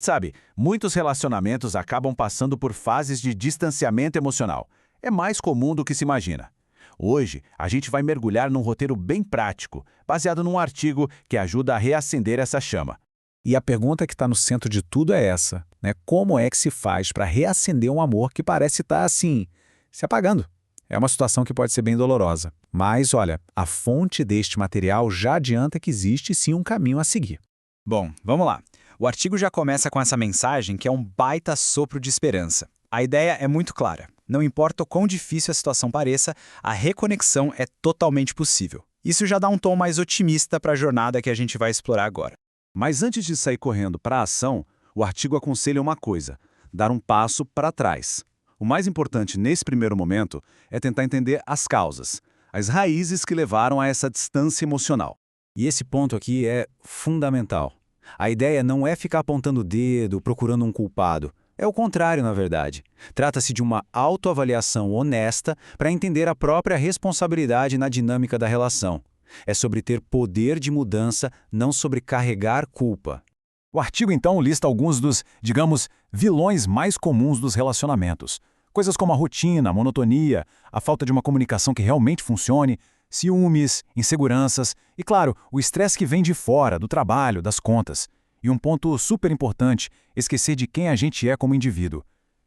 Sabe, muitos relacionamentos acabam passando por fases de distanciamento emocional. É mais comum do que se imagina. Hoje, a gente vai mergulhar num roteiro bem prático, baseado num artigo que ajuda a reacender essa chama. E a pergunta que está no centro de tudo é essa, né? Como é que se faz para reacender um amor que parece estar, assim, se apagando? É uma situação que pode ser bem dolorosa. Mas, olha, a fonte deste material já adianta que existe sim um caminho a seguir. Bom, vamos lá. O artigo já começa com essa mensagem que é um baita sopro de esperança. A ideia é muito clara. Não importa o quão difícil a situação pareça, a reconexão é totalmente possível. Isso já dá um tom mais otimista para a jornada que a gente vai explorar agora. Mas antes de sair correndo para a ação, o artigo aconselha uma coisa: dar um passo para trás. O mais importante nesse primeiro momento é tentar entender as causas, as raízes que levaram a essa distância emocional. E esse ponto aqui é fundamental. A ideia não é ficar apontando o dedo, procurando um culpado. É o contrário, na verdade. Trata-se de uma autoavaliação honesta para entender a própria responsabilidade na dinâmica da relação. É sobre ter poder de mudança, não sobre carregar culpa. O artigo, então, lista alguns dos, digamos, vilões mais comuns dos relacionamentos. Coisas como a rotina, a monotonia, a falta de uma comunicação que realmente funcione, ciúmes, inseguranças e, claro, o estresse que vem de fora, do trabalho, das contas. E um ponto super importante, esquecer de quem a gente é como indivíduo.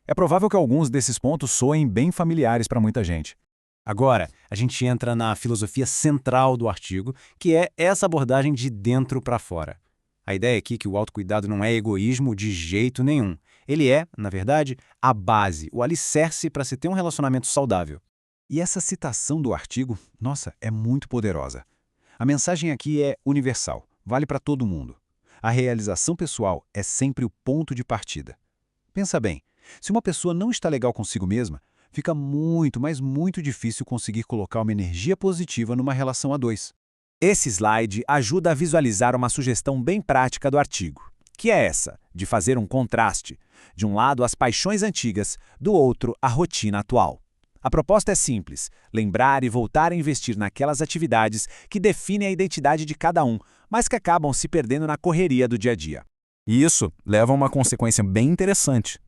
É provável que alguns desses pontos soem bem familiares para muita gente. Agora, a gente entra na filosofia central do artigo, que é essa abordagem de dentro para fora. A ideia aqui é que o autocuidado não é egoísmo de jeito nenhum. Ele é, na verdade, a base, o alicerce para se ter um relacionamento saudável. E essa citação do artigo, nossa, é muito poderosa. A mensagem aqui é universal, vale para todo mundo. A realização pessoal é sempre o ponto de partida. Pensa bem, se uma pessoa não está legal consigo mesma, fica muito, mas muito difícil conseguir colocar uma energia positiva numa relação a dois. Esse slide ajuda a visualizar uma sugestão bem prática do artigo, que é essa, de fazer um contraste. De um lado, as paixões antigas, do outro, a rotina atual. A proposta é simples: lembrar e voltar a investir naquelas atividades que definem a identidade de cada um, mas que acabam se perdendo na correria do dia a dia. E isso leva a uma consequência bem interessante.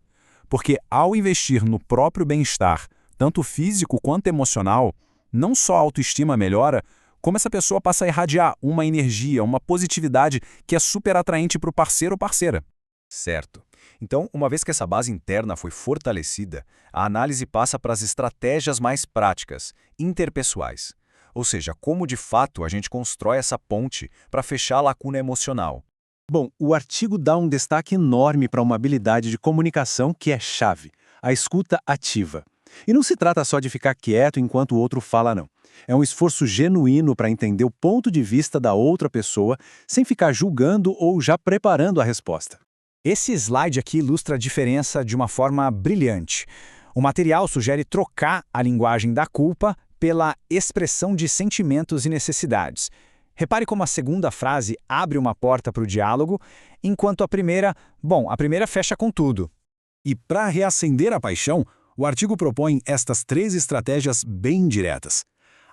Porque ao investir no próprio bem-estar, tanto físico quanto emocional, não só a autoestima melhora, como essa pessoa passa a irradiar uma energia, uma positividade que é super atraente para o parceiro ou parceira. Certo. Então, uma vez que essa base interna foi fortalecida, a análise passa para as estratégias mais práticas, interpessoais. Ou seja, como de fato a gente constrói essa ponte para fechar a lacuna emocional. Bom, o artigo dá um destaque enorme para uma habilidade de comunicação que é chave, a escuta ativa. E não se trata só de ficar quieto enquanto o outro fala, não. É um esforço genuíno para entender o ponto de vista da outra pessoa, sem ficar julgando ou já preparando a resposta. Esse slide aqui ilustra a diferença de uma forma brilhante. O material sugere trocar a linguagem da culpa pela expressão de sentimentos e necessidades. Repare como a segunda frase abre uma porta para o diálogo, enquanto a primeira fecha com tudo. E para reacender a paixão, o artigo propõe estas 3 estratégias bem diretas.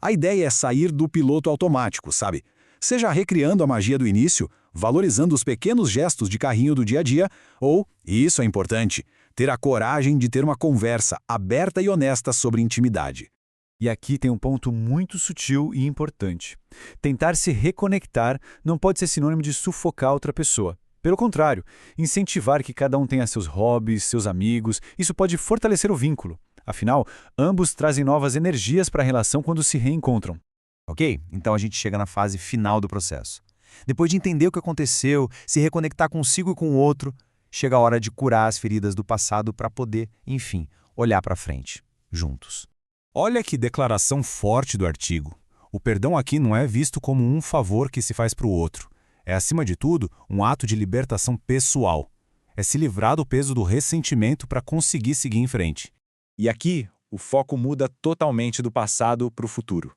A ideia é sair do piloto automático, sabe? Seja recriando a magia do início, valorizando os pequenos gestos de carrinho do dia a dia, ou, e isso é importante, ter a coragem de ter uma conversa aberta e honesta sobre intimidade. E aqui tem um ponto muito sutil e importante. Tentar se reconectar não pode ser sinônimo de sufocar outra pessoa. Pelo contrário, incentivar que cada um tenha seus hobbies, seus amigos, isso pode fortalecer o vínculo. Afinal, ambos trazem novas energias para a relação quando se reencontram. Ok? Então a gente chega na fase final do processo. Depois de entender o que aconteceu, se reconectar consigo e com o outro, chega a hora de curar as feridas do passado para poder, enfim, olhar para frente, juntos. Olha que declaração forte do artigo. O perdão aqui não é visto como um favor que se faz para o outro. É, acima de tudo, um ato de libertação pessoal. É se livrar do peso do ressentimento para conseguir seguir em frente. E aqui, o foco muda totalmente do passado para o futuro.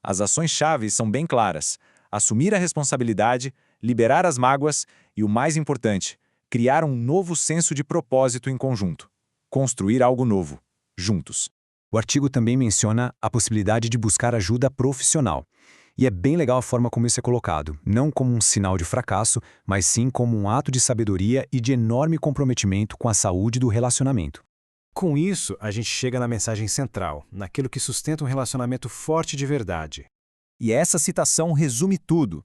As ações-chave são bem claras: assumir a responsabilidade, liberar as mágoas e, o mais importante, criar um novo senso de propósito em conjunto. Construir algo novo, juntos. O artigo também menciona a possibilidade de buscar ajuda profissional. E é bem legal a forma como isso é colocado, não como um sinal de fracasso, mas sim como um ato de sabedoria e de enorme comprometimento com a saúde do relacionamento. Com isso, a gente chega na mensagem central, naquilo que sustenta um relacionamento forte de verdade. E essa citação resume tudo.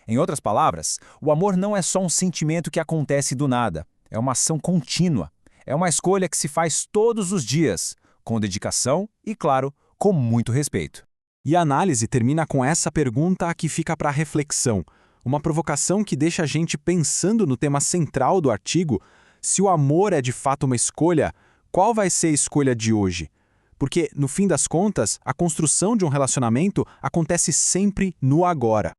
Em outras palavras, o amor não é só um sentimento que acontece do nada. É uma ação contínua. É uma escolha que se faz todos os dias, com dedicação e, claro, com muito respeito. E a análise termina com essa pergunta que fica para reflexão. Uma provocação que deixa a gente pensando no tema central do artigo: se o amor é de fato uma escolha, qual vai ser a escolha de hoje? Porque, no fim das contas, a construção de um relacionamento acontece sempre no agora.